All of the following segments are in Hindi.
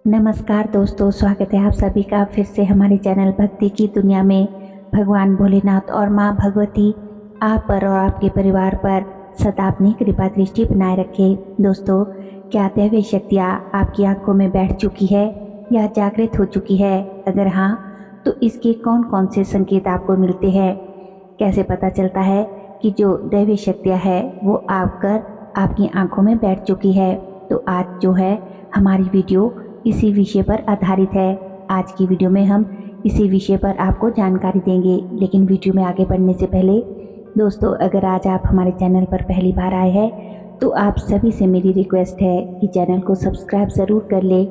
नमस्कार दोस्तों, स्वागत है आप सभी का फिर से हमारे चैनल भक्ति की दुनिया में। भगवान भोलेनाथ और माँ भगवती आप पर और आपके परिवार पर सदा अपनी कृपा दृष्टि बनाए रखे। दोस्तों, क्या दैवीय शक्तियाँ आपकी आंखों में बैठ चुकी है या जागृत हो चुकी है? अगर हाँ, तो इसके कौन कौन से संकेत आपको मिलते हैं? कैसे पता चलता है कि जो दैवीय शक्तियाँ है वो आकर आपकी आंखों में बैठ चुकी है? तो आज जो है हमारी वीडियो इसी विषय पर आधारित है। आज की वीडियो में हम इसी विषय पर आपको जानकारी देंगे। लेकिन वीडियो में आगे बढ़ने से पहले दोस्तों, अगर आज आप हमारे चैनल पर पहली बार आए हैं तो आप सभी से मेरी रिक्वेस्ट है कि चैनल को सब्सक्राइब ज़रूर कर ले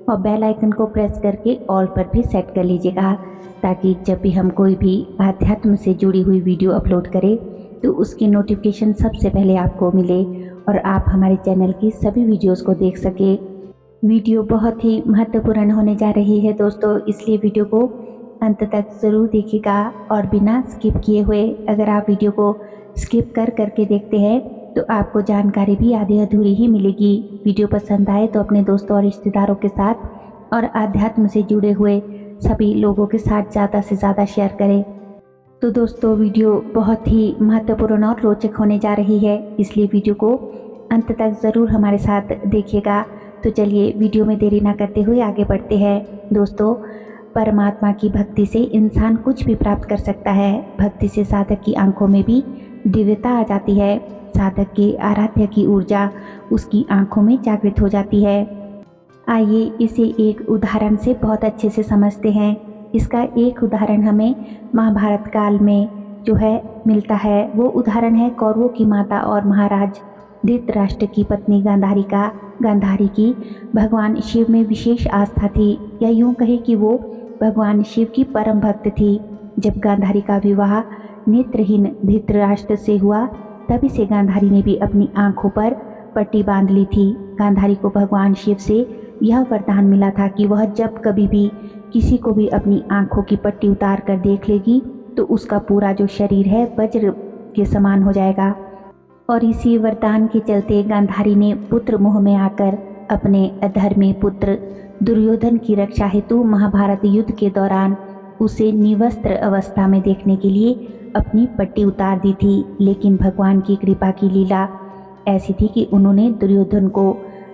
और बेल आइकन को प्रेस करके ऑल पर भी सेट कर लीजिएगा, ताकि जब भी हम कोई भी आध्यात्म से जुड़ी हुई वीडियो अपलोड करें तो उसकी नोटिफिकेशन सबसे पहले आपको मिले और आप हमारे चैनल की सभी वीडियोस को देख सके। वीडियो बहुत ही महत्वपूर्ण होने जा रही है दोस्तों, इसलिए वीडियो को अंत तक ज़रूर देखिएगा और बिना स्किप किए हुए। अगर आप वीडियो को स्किप करके देखते हैं तो आपको जानकारी भी आधी अधूरी ही मिलेगी। वीडियो पसंद आए तो अपने दोस्तों और रिश्तेदारों के साथ और आध्यात्म से जुड़े हुए सभी लोगों के साथ ज़्यादा से ज़्यादा शेयर करें। तो दोस्तों, वीडियो बहुत ही महत्वपूर्ण और रोचक होने जा रही है, इसलिए वीडियो को अंत तक ज़रूर हमारे साथ देखिएगा। तो चलिए वीडियो में देरी ना करते हुए आगे बढ़ते हैं। दोस्तों, परमात्मा की भक्ति से इंसान कुछ भी प्राप्त कर सकता है। भक्ति से साधक की आंखों में भी दिव्यता आ जाती है। साधक के आराध्य की ऊर्जा उसकी आंखों में जागृत हो जाती है। आइए इसे एक उदाहरण से बहुत अच्छे से समझते हैं। इसका एक उदाहरण हमें महाभारत काल में जो है मिलता है। वो उदाहरण है कौरवों की माता और महाराज धृतराष्ट्र की पत्नी गांधारी का। गांधारी की भगवान शिव में विशेष आस्था थी, या यूं कहे कि वो भगवान शिव की परम भक्त थी। जब गांधारी का विवाह नेत्रहीन धृतराष्ट्र से हुआ, तभी से गांधारी ने भी अपनी आंखों पर पट्टी बांध ली थी। गांधारी को भगवान शिव से यह वरदान मिला था कि वह जब कभी भी किसी को भी अपनी आंखों की पट्टी उतार कर देख लेगी तो उसका पूरा जो शरीर है वज्र के समान हो जाएगा। और इसी वरदान के चलते गांधारी ने पुत्र मोह में आकर अपने अधर्मी पुत्र दुर्योधन की रक्षा हेतु महाभारत युद्ध के दौरान उसे निवस्त्र अवस्था में देखने के लिए अपनी पट्टी उतार दी थी। लेकिन भगवान की कृपा की लीला ऐसी थी कि उन्होंने दुर्योधन को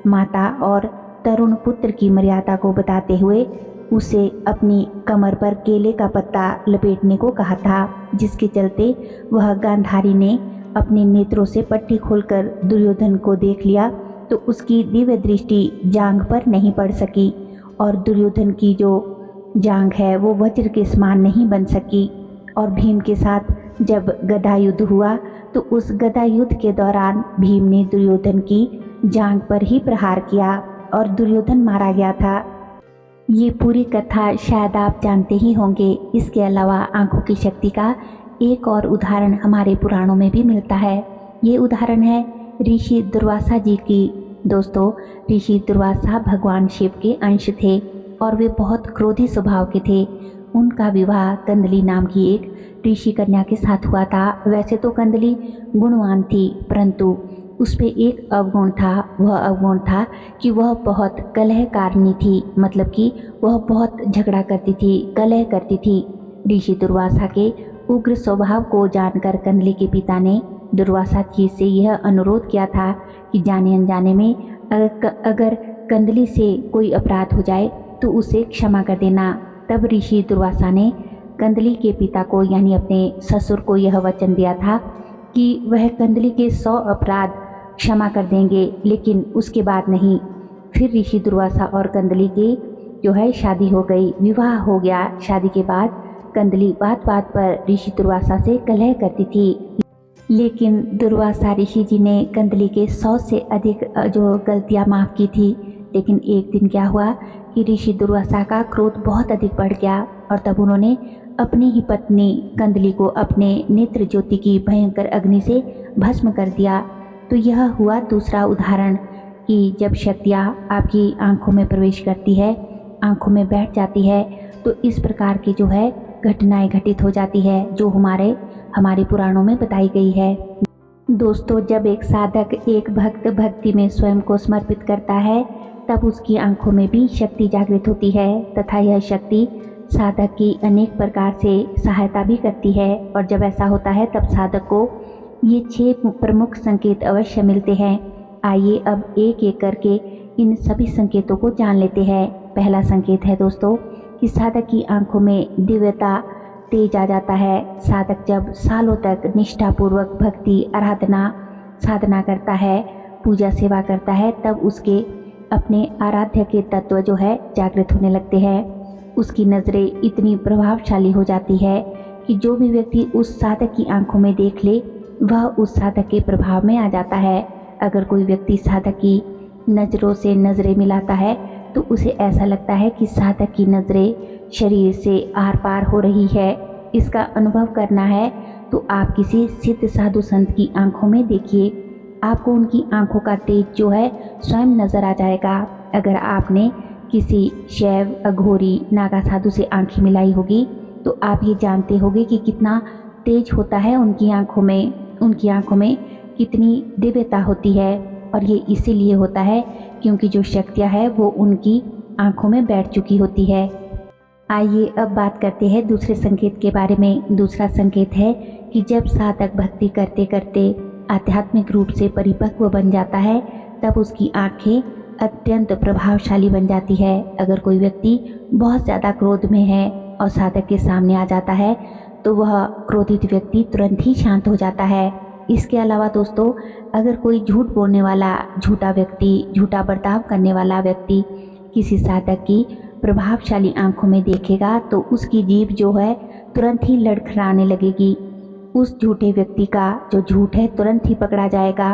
माता और तरुण पुत्र की मर्यादा को बताते हुए उसे अपनी कमर पर केले का पत्ता लपेटने को कहा था, जिसके चलते वह गांधारी ने अपने नेत्रों से पट्टी खोलकर दुर्योधन को देख लिया तो उसकी दिव्य दृष्टि जांघ पर नहीं पड़ सकी और दुर्योधन की जो जांघ है वो वज्र के समान नहीं बन सकी। और भीम के साथ जब गदा युद्ध हुआ तो उस गदा युद्ध के दौरान भीम ने दुर्योधन की जांघ पर ही प्रहार किया और दुर्योधन मारा गया था। ये पूरी कथा शायद आप जानते ही होंगे। इसके अलावा आंखों की शक्ति का एक और उदाहरण हमारे पुराणों में भी मिलता है। ये उदाहरण है ऋषि दुर्वासा जी की। दोस्तों, ऋषि दुर्वासा भगवान शिव के अंश थे और वे बहुत क्रोधी स्वभाव के थे। उनका विवाह कंदली नाम की एक ऋषि कन्या के साथ हुआ था। वैसे तो कंदली गुणवान थी, परंतु उस पे एक अवगुण था। वह अवगुण था कि वह बहुत कलहकारिणी थी, मतलब कि वह बहुत झगड़ा करती थी, कलह करती थी। ऋषि दुर्वासा के उग्र स्वभाव को जानकर कंदली के पिता ने दुर्वासा जी से यह अनुरोध किया था कि जाने अनजाने में अगर कंदली से कोई अपराध हो जाए तो उसे क्षमा कर देना। तब ऋषि दुर्वासा ने कंदली के पिता को यानी अपने ससुर को यह वचन दिया था कि वह कंदली के 100 अपराध क्षमा कर देंगे, लेकिन उसके बाद नहीं। फिर ऋषि दुर्वासा और कंदली की जो है शादी हो गई, विवाह हो गया। शादी के बाद कंदली बात बात पर ऋषि दुर्वासा से कलह करती थी, लेकिन दुर्वासा ऋषि जी ने कंदली के 100 से अधिक जो गलतियां माफ़ की थी। लेकिन एक दिन क्या हुआ कि ऋषि दुर्वासा का क्रोध बहुत अधिक बढ़ गया और तब उन्होंने अपनी ही पत्नी कंदली को अपने नेत्र ज्योति की भयंकर अग्नि से भस्म कर दिया। तो यह हुआ दूसरा उदाहरण कि जब शक्तियाँ आपकी आंखों में प्रवेश करती है, आंखों में बैठ जाती है, तो इस प्रकार की जो है घटनाएं घटित हो जाती है जो हमारे पुराणों में बताई गई है। दोस्तों, जब एक साधक एक भक्त भक्ति में स्वयं को समर्पित करता है तब उसकी आंखों में भी शक्ति जागृत होती है तथा यह शक्ति साधक की अनेक प्रकार से सहायता भी करती है। और जब ऐसा होता है तब साधक को ये 6 प्रमुख संकेत अवश्य मिलते हैं। आइए अब एक एक करके इन सभी संकेतों को जान लेते हैं। पहला संकेत है दोस्तों कि साधक की आंखों में दिव्यता तेज आ जाता है। साधक जब सालों तक निष्ठापूर्वक भक्ति आराधना साधना करता है, पूजा सेवा करता है, तब उसके अपने आराध्य के तत्व जो है जागृत होने लगते हैं। उसकी नज़रें इतनी प्रभावशाली हो जाती है कि जो भी व्यक्ति उस साधक की आंखों में देख ले वह उस साधक के प्रभाव में आ जाता है। अगर कोई व्यक्ति साधक की नज़रों से नज़रें मिलाता है तो उसे ऐसा लगता है कि साधक की नज़रें शरीर से आर पार हो रही है। इसका अनुभव करना है तो आप किसी सिद्ध साधु संत की आंखों में देखिए, आपको उनकी आंखों का तेज जो है स्वयं नज़र आ जाएगा। अगर आपने किसी शैव अघोरी नागा साधु से आंखें मिलाई होगी तो आप ये जानते होंगे कि कितना तेज होता है उनकी आंखों में कितनी दिव्यता होती है। और ये इसीलिए होता है क्योंकि जो शक्तियाँ है वो उनकी आंखों में बैठ चुकी होती है। आइए अब बात करते हैं दूसरे संकेत के बारे में। दूसरा संकेत है कि जब साधक भक्ति करते करते आध्यात्मिक रूप से परिपक्व बन जाता है तब उसकी आंखें अत्यंत प्रभावशाली बन जाती है। अगर कोई व्यक्ति बहुत ज़्यादा क्रोध में है और साधक के सामने आ जाता है तो वह क्रोधित व्यक्ति तुरंत ही शांत हो जाता है। इसके अलावा दोस्तों, अगर कोई झूठ बोलने वाला झूठा व्यक्ति, झूठा बर्ताव करने वाला व्यक्ति किसी साधक की प्रभावशाली आंखों में देखेगा तो उसकी जीभ जो है तुरंत ही लड़खड़ाने लगेगी। उस झूठे व्यक्ति का जो झूठ है तुरंत ही पकड़ा जाएगा।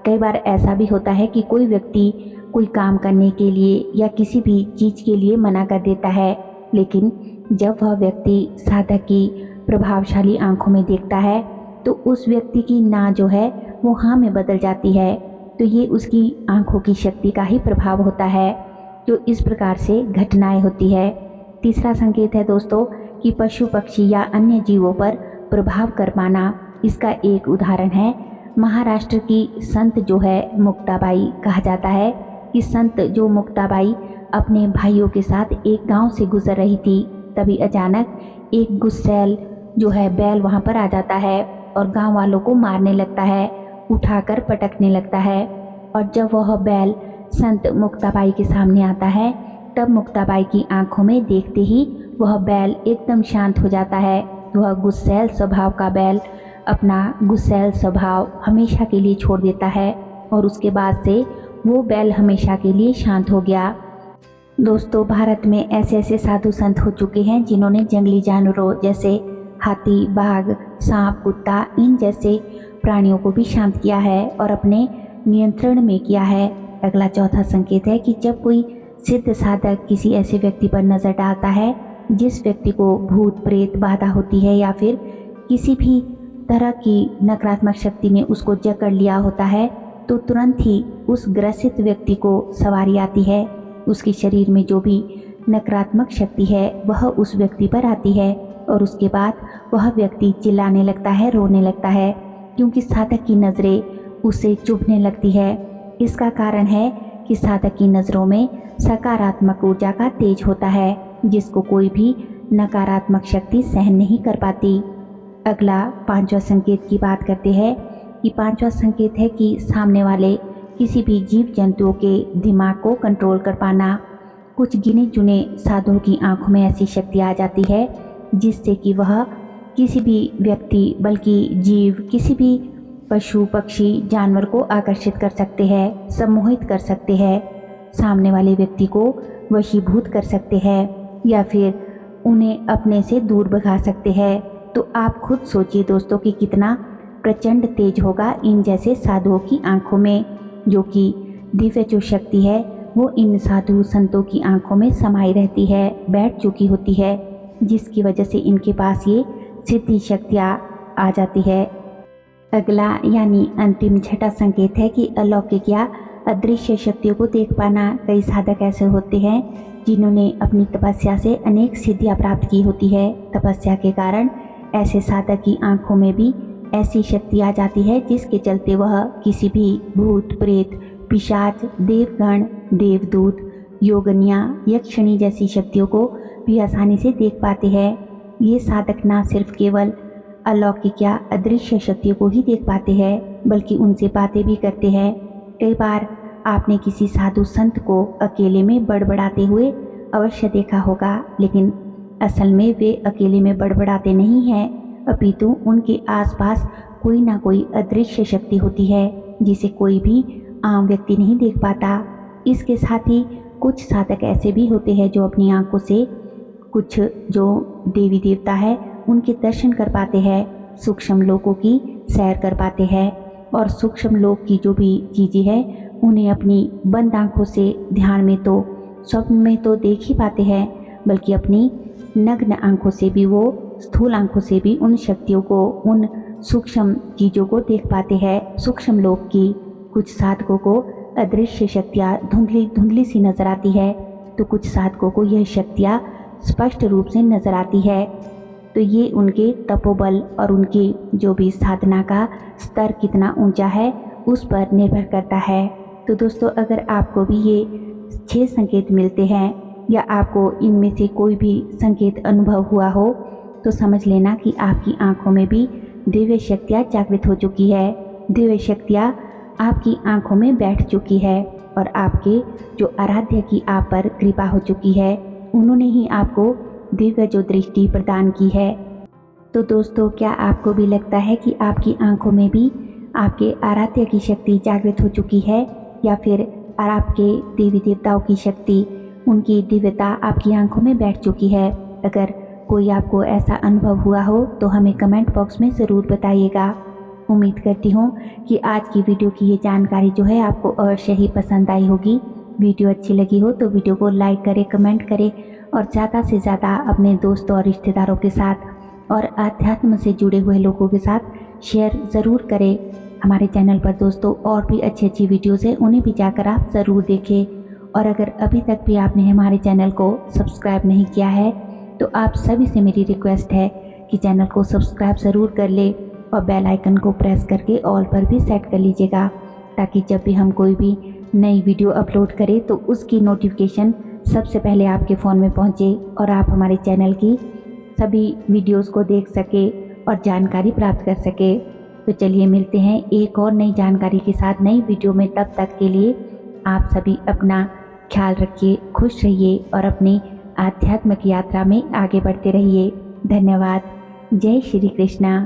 कई बार ऐसा भी होता है कि कोई व्यक्ति कोई काम करने के लिए या किसी भी चीज़ के लिए मना कर देता है, लेकिन जब वह व्यक्ति साधक की प्रभावशाली आंखों में देखता है तो उस व्यक्ति की ना जो है वो हाँ में बदल जाती है। तो ये उसकी आंखों की शक्ति का ही प्रभाव होता है। तो इस प्रकार से घटनाएं होती है। तीसरा संकेत है दोस्तों कि पशु पक्षी या अन्य जीवों पर प्रभाव कर पाना। इसका एक उदाहरण है महाराष्ट्र की संत जो है मुक्ताबाई। कहा जाता है कि संत जो मुक्ताबाई अपने भाइयों के साथ एक गांव से गुजर रही थी, तभी अचानक एक गुस्सैल जो है बैल वहां पर आ जाता है और गांव वालों को मारने लगता है, उठाकर पटकने लगता है। और जब वह बैल संत मुक्ताबाई के सामने आता है तब मुक्ताबाई की आंखों में देखते ही वह बैल एकदम शांत हो जाता है। वह गुस्सैल स्वभाव का बैल अपना गुस्सैल स्वभाव हमेशा के लिए छोड़ देता है और उसके बाद से वो बैल हमेशा के लिए शांत हो गया। दोस्तों, भारत में ऐसे ऐसे साधु संत हो चुके हैं जिन्होंने जंगली जानवरों जैसे हाथी, बाघ, सांप, कुत्ता इन जैसे प्राणियों को भी शांत किया है और अपने नियंत्रण में किया है। अगला चौथा संकेत है कि जब कोई सिद्ध साधक किसी ऐसे व्यक्ति पर नज़र डालता है जिस व्यक्ति को भूत प्रेत बाधा होती है या फिर किसी भी तरह की नकारात्मक शक्ति ने उसको जकड़ लिया होता है तो तुरंत ही उस ग्रसित व्यक्ति को सवारी आती है। उसके शरीर में जो भी नकारात्मक शक्ति है वह उस व्यक्ति पर आती है और उसके बाद वह व्यक्ति चिल्लाने लगता है, रोने लगता है, क्योंकि साधक की नज़रें उसे चुभने लगती है। इसका कारण है कि साधक की नज़रों में सकारात्मक ऊर्जा का तेज होता है जिसको कोई भी नकारात्मक शक्ति सहन नहीं कर पाती। अगला पांचवा संकेत की बात करते हैं कि पांचवा संकेत है कि सामने वाले किसी भी जीव जंतुओं के दिमाग को कंट्रोल कर पाना। कुछ गिने चुने साधुओं की आंखों में ऐसी शक्ति आ जाती है जिससे कि वह किसी भी व्यक्ति बल्कि जीव किसी भी पशु पक्षी जानवर को आकर्षित कर सकते हैं, सम्मोहित कर सकते हैं, सामने वाले व्यक्ति को वशीभूत कर सकते हैं या फिर उन्हें अपने से दूर भगा सकते हैं। तो आप खुद सोचिए दोस्तों कि कितना प्रचंड तेज होगा इन जैसे साधुओं की आंखों में, जो कि दिव्य जो शक्ति है वो इन साधु संतों की आंखों में समाई रहती है, बैठ चुकी होती है, जिसकी वजह से इनके पास ये सिद्धि शक्तियाँ आ जाती है। अगला यानी अंतिम छठा संकेत है कि अलौकिक या अदृश्य शक्तियों को देख पाना। कई साधक ऐसे होते हैं जिन्होंने अपनी तपस्या से अनेक सिद्धियां प्राप्त की होती है। तपस्या के कारण ऐसे साधक की आंखों में भी ऐसी शक्ति आ जाती है जिसके चलते वह किसी भी भूत प्रेत पिशाच देवगण देवदूत, योगनिया, यक्षिणी जैसी शक्तियों को भी आसानी से देख पाते हैं। ये साधक न सिर्फ केवल अलौकिक या अदृश्य शक्तियों को ही देख पाते हैं, बल्कि उनसे बातें भी करते हैं। कई बार आपने किसी साधु संत को अकेले में बड़बड़ाते हुए अवश्य देखा होगा, लेकिन असल में वे अकेले में बड़बड़ाते नहीं हैं, अपितु उनके आसपास कोई ना कोई अदृश्य शक्ति होती है जिसे कोई भी आम व्यक्ति नहीं देख पाता। इसके साथ ही कुछ साधक ऐसे भी होते हैं जो अपनी आंखों से कुछ जो देवी देवता है उनके दर्शन कर पाते हैं, सूक्ष्म लोकों की सैर कर पाते हैं और सूक्ष्म लोक की जो भी चीज़ें हैं उन्हें अपनी बंद आंखों से ध्यान में तो स्वप्न में तो देख ही पाते हैं, बल्कि अपनी नग्न आंखों से भी, वो स्थूल आंखों से भी उन शक्तियों को, उन सूक्ष्म चीज़ों को देख पाते हैं, सूक्ष्म लोक की। कुछ साधकों को अदृश्य शक्तियाँ धुंधली धुंधली सी नजर आती है, तो कुछ साधकों को यह शक्तियाँ स्पष्ट रूप से नजर आती है। तो ये उनके तपोबल और उनकी जो भी साधना का स्तर कितना ऊंचा है उस पर निर्भर करता है। तो दोस्तों, अगर आपको भी ये 6 संकेत मिलते हैं या आपको इनमें से कोई भी संकेत अनुभव हुआ हो, तो समझ लेना कि आपकी आंखों में भी दिव्य शक्तियाँ जागृत हो चुकी है। दिव्य शक्तियाँ आपकी आंखों में बैठ चुकी है और आपके जो आराध्य की आप पर कृपा हो चुकी है, उन्होंने ही आपको दिव्य जो दृष्टि प्रदान की है। तो दोस्तों, क्या आपको भी लगता है कि आपकी आंखों में भी आपके आराध्य की शक्ति जागृत हो चुकी है, या फिर आपके देवी देवताओं की शक्ति, उनकी दिव्यता आपकी आंखों में बैठ चुकी है? अगर कोई आपको ऐसा अनुभव हुआ हो तो हमें कमेंट बॉक्स में ज़रूर बताइएगा। उम्मीद करती हूँ कि आज की वीडियो की ये जानकारी जो है आपको अवश्य ही पसंद आई होगी। वीडियो अच्छी लगी हो तो वीडियो को लाइक करें, कमेंट करें और ज़्यादा से ज़्यादा अपने दोस्तों और रिश्तेदारों के साथ और आध्यात्म से जुड़े हुए लोगों के साथ शेयर ज़रूर करें। हमारे चैनल पर दोस्तों और भी अच्छी अच्छी वीडियोज़ हैं, उन्हें भी जाकर आप ज़रूर देखें। और अगर अभी तक भी आपने हमारे चैनल को सब्सक्राइब नहीं किया है तो आप सभी से मेरी रिक्वेस्ट है कि चैनल को सब्सक्राइब ज़रूर कर ले और बेल आइकन को प्रेस करके ऑल पर भी सेट कर लीजिएगा, ताकि जब भी हम कोई भी नई वीडियो अपलोड करें तो उसकी नोटिफिकेशन सबसे पहले आपके फ़ोन में पहुंचे और आप हमारे चैनल की सभी वीडियोस को देख सके और जानकारी प्राप्त कर सके। तो चलिए मिलते हैं एक और नई जानकारी के साथ नई वीडियो में। तब तक के लिए आप सभी अपना ख्याल रखिए, खुश रहिए और अपनी आध्यात्मिक यात्रा में आगे बढ़ते रहिए। धन्यवाद। जय श्री कृष्णा।